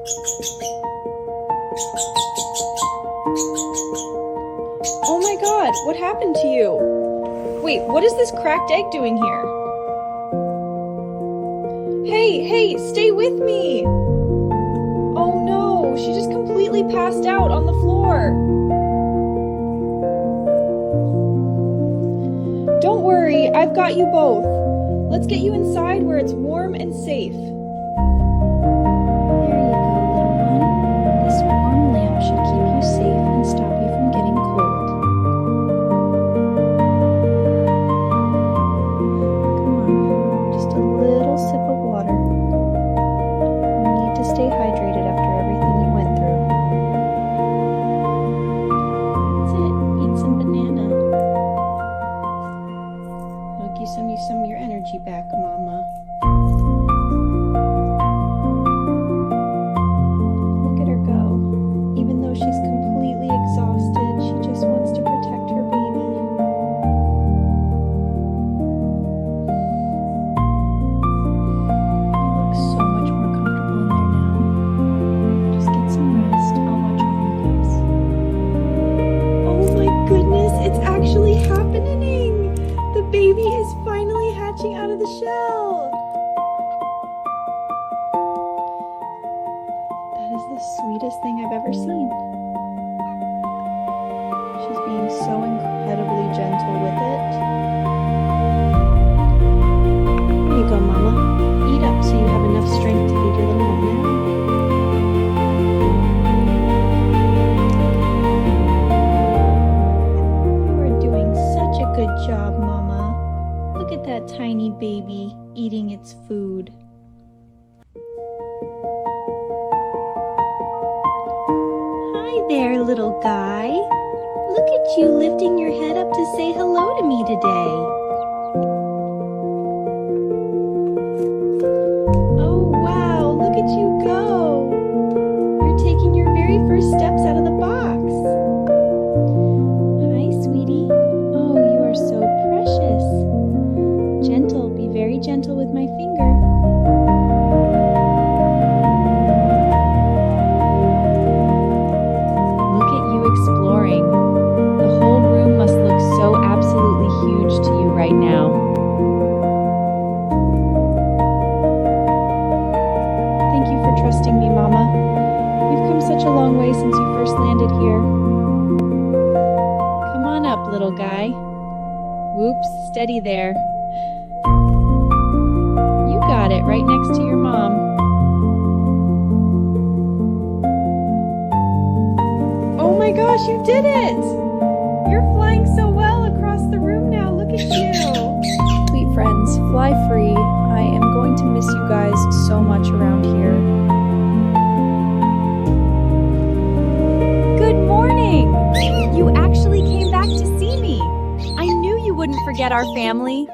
Oh my God, what happened to you? Wait, what is this cracked egg doing here? Hey, stay with me! Oh no, she just completely passed out on the floor. Don't worry, I've got you both. Let's get you inside where it's warm and safe. There you go, little one. This warm lamp should keep you safe and stop you from getting cold. Come on, just a little sip of water. You need to stay hydrated after everything you went through. That's it. Eat some banana. It'll give you some of your energy back, Mama. Look at her go. Even though she's completely exhausted, she just wants to protect her baby. You look so much more comfortable in there now. Just get some rest. I'll watch over you guys. Oh my goodness, it's actually happening! The baby is finally hatching out of the shell! That is the sweetest thing I've ever seen. She's being so incredibly gentle with it. Here you go, Mama. Eat up so you have enough strength to feed your little one now. You are doing such a good job, Mama. Look at that tiny baby eating its food. Hi there, little guy. Look at you lifting your head up to say hello to me today. Oh wow, look at you go. You're taking your very first steps out of the box. Hi, sweetie. Oh, you are so precious. Gentle, be very gentle with my finger. Look at you exploring. The whole room must look so absolutely huge to you right now. Thank you for trusting me, Mama. We've come such a long way since you first landed here. Come on up, little guy. Whoops, steady there. You got it, right next to your mom. Oh my gosh, you did it! You're flying so well across the room now, look at you! Sweet friends, fly free. I am going to miss you guys so much around here. Good morning! You actually came back to see me. I knew you wouldn't forget our family.